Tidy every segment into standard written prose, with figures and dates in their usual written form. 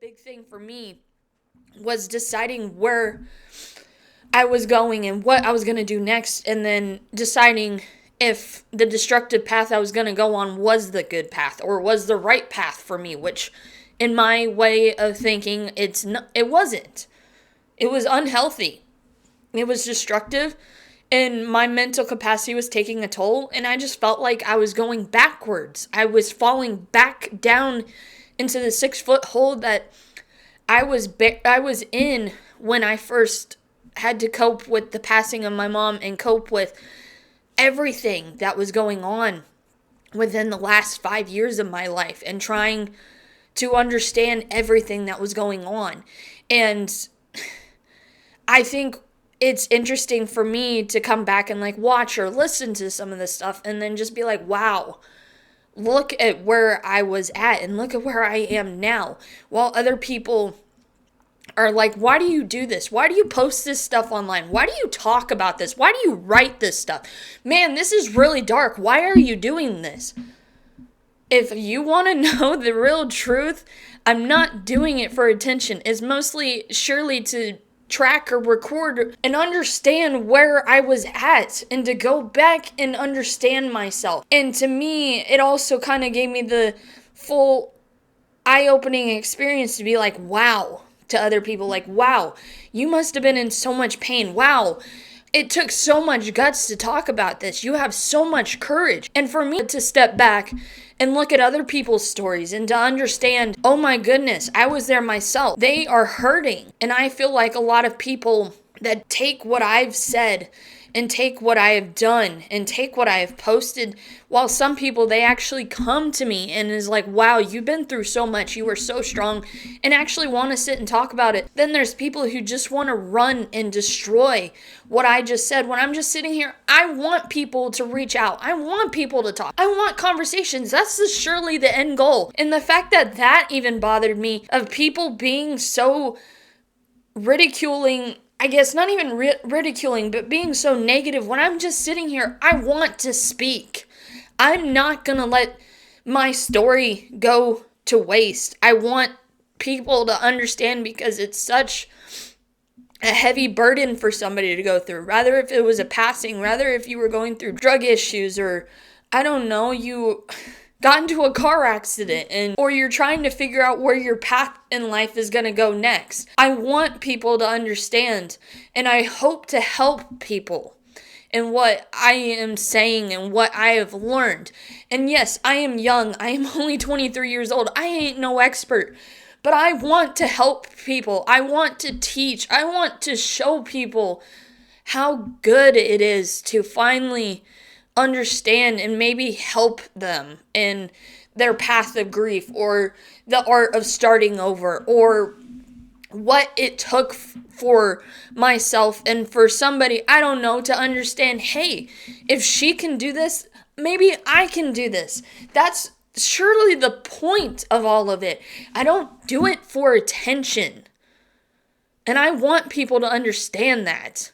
Big thing for me was deciding where I was going and what I was going to do next, and then deciding if the destructive path I was going to go on was the good path or was the right path for me, which in my way of thinking, it wasn't. It was unhealthy. It was destructive, and my mental capacity was taking a toll, and I just felt like I was going backwards. I was falling back down into the 6-foot hole that I was in when I first had to cope with the passing of my mom and cope with everything that was going on within the last 5 years of my life and trying to understand everything that was going on. And I think it's interesting for me to come back and watch or listen to some of this stuff and then just be like, wow, look at where I was at and look at where I am now. While other people are like, why do you do this? Why do you post this stuff online? Why do you talk about this? Why do you write this stuff? Man, this is really dark. Why are you doing this? If you want to know the real truth, I'm not doing it for attention. It's mostly surely to track or record and understand where I was at and to go back and understand myself. And to me, it also kind of gave me the full eye-opening experience to be like, wow, to other people, like, wow, you must have been in so much pain. Wow, it took so much guts to talk about this. You have so much courage. And for me to step back and look at other people's stories and to understand, oh my goodness, I was there myself. They are hurting. And I feel like a lot of people that take what I've said and take what I have done and take what I have posted, while some people, they actually come to me and is like, wow, you've been through so much, you were so strong, and actually want to sit and talk about it. Then there's people who just want to run and destroy what I just said. When I'm just sitting here, I want people to reach out. I want people to talk. I want conversations. That's surely the end goal. And the fact that even bothered me, of people being so ridiculing, I guess not even ridiculing, but being so negative when I'm just sitting here, I want to speak. I'm not going to let my story go to waste. I want people to understand, because it's such a heavy burden for somebody to go through. Rather if it was a passing, rather if you were going through drug issues, or I don't know, you got into a car accident or you're trying to figure out where your path in life is going to go next. I want people to understand, and I hope to help people in what I am saying and what I have learned. And yes, I am young. I am only 23 years old. I ain't no expert, but I want to help people. I want to teach. I want to show people how good it is to finally understand and maybe help them in their path of grief, or the art of starting over, or what it took for myself and for somebody, I don't know, to understand, hey, if she can do this, maybe I can do this. That's surely the point of all of it. I don't do it for attention. And I want people to understand that.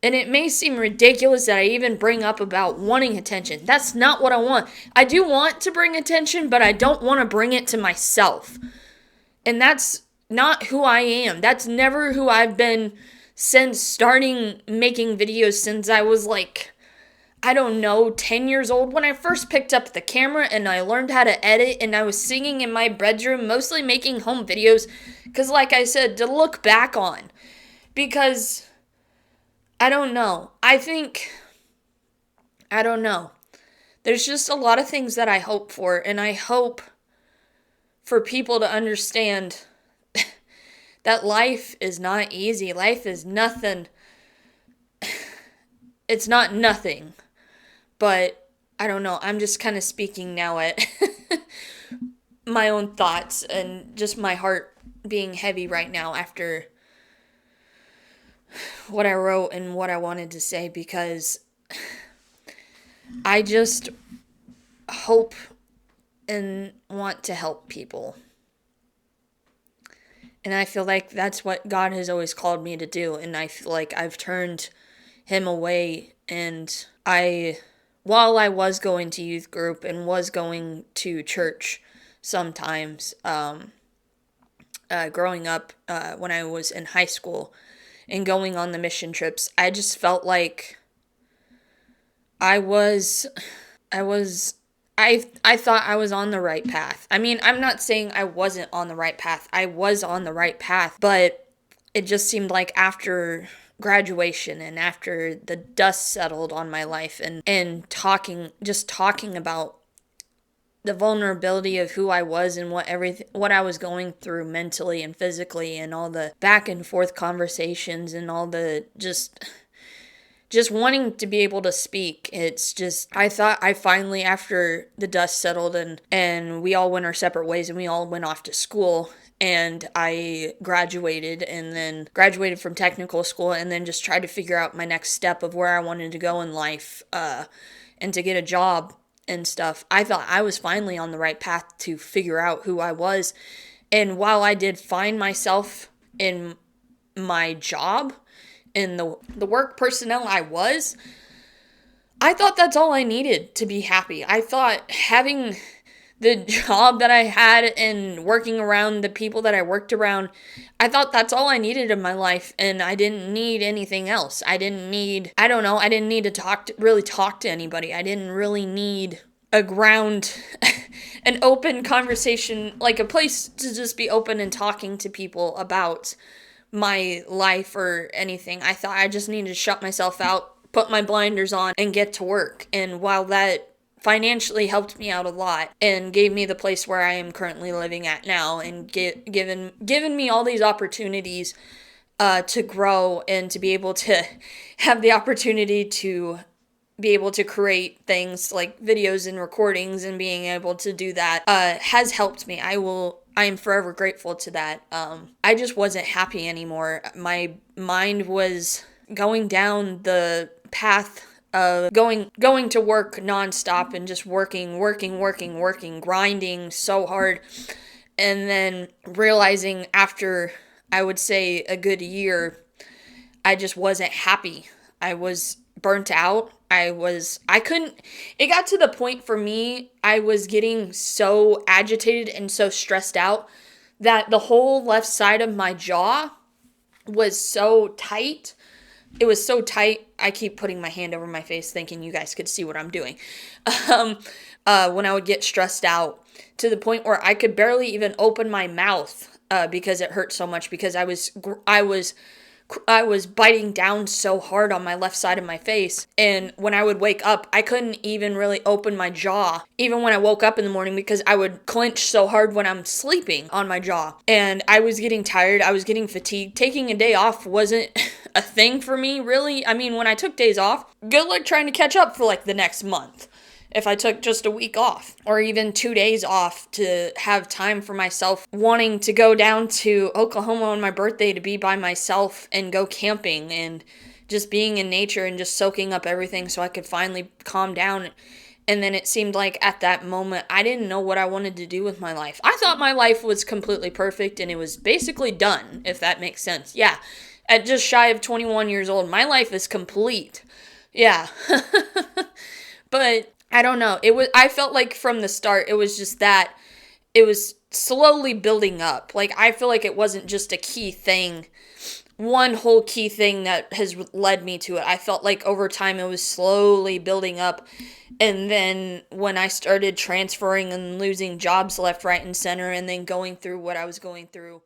And it may seem ridiculous that I even bring up about wanting attention. That's not what I want. I do want to bring attention, but I don't want to bring it to myself. And that's not who I am. That's never who I've been since starting making videos since I was like, I don't know, 10 years old when I first picked up the camera and I learned how to edit, and I was singing in my bedroom, mostly making home videos, because like I said, to look back on. Because, I don't know. I don't know. There's just a lot of things that I hope for, and I hope for people to understand that life is not easy. Life is nothing. It's not nothing. But I don't know. I'm just kind of speaking now at my own thoughts and just my heart being heavy right now after what I wrote and what I wanted to say, because I just hope and want to help people. And I feel like that's what God has always called me to do. And I feel like I've turned him away. And while I was going to youth group and was going to church sometimes, growing up when I was in high school and going on the mission trips, I just felt like I thought I was on the right path. I mean, I'm not saying I wasn't on the right path. I was on the right path, but it just seemed like after graduation and after the dust settled on my life and talking about the vulnerability of who I was and what I was going through mentally and physically, and all the back and forth conversations and all the just wanting to be able to speak. It's just, I thought I finally, after the dust settled and we all went our separate ways and we all went off to school, and I graduated from technical school, and then just tried to figure out my next step of where I wanted to go in life, and to get a job and stuff. I thought I was finally on the right path to figure out who I was. And while I did find myself in my job, in the work personnel I thought that's all I needed to be happy. I thought having the job that I had and working around the people that I worked around, I thought that's all I needed in my life, and I didn't need anything else. I didn't need to really talk to anybody. I didn't really need a ground, an open conversation, like a place to just be open and talking to people about my life or anything. I thought I just needed to shut myself out, put my blinders on, and get to work. And while that financially helped me out a lot and gave me the place where I am currently living at now, and given me all these opportunities to grow and to be able to have the opportunity to be able to create things like videos and recordings and being able to do that has helped me. I am forever grateful to that. I just wasn't happy anymore. My mind was going down the path of going to work nonstop and just working, grinding so hard. And then realizing after, I would say, a good year, I just wasn't happy. I was burnt out. It got to the point for me, I was getting so agitated and so stressed out that the whole left side of my jaw was so tight. It was so tight. I keep putting my hand over my face thinking you guys could see what I'm doing. When I would get stressed out, to the point where I could barely even open my mouth because it hurt so much, because I was biting down so hard on my left side of my face. And when I would wake up, I couldn't even really open my jaw, even when I woke up in the morning, because I would clench so hard when I'm sleeping on my jaw. And I was getting tired. I was getting fatigued. Taking a day off wasn't a thing for me, really. I mean, when I took days off, good luck trying to catch up for like the next month. If I took just a week off or even 2 days off to have time for myself, wanting to go down to Oklahoma on my birthday to be by myself and go camping and just being in nature and just soaking up everything so I could finally calm down. And then it seemed like at that moment, I didn't know what I wanted to do with my life. I thought my life was completely perfect and it was basically done, if that makes sense. Yeah, at just shy of 21 years old, my life is complete. Yeah. But I don't know. I felt like from the start, it was just that it was slowly building up. Like, I feel like it wasn't just a key thing one whole key thing that has led me to it. I felt like over time it was slowly building up. And then when I started transferring and losing jobs left, right, and center, and then going through what I was going through,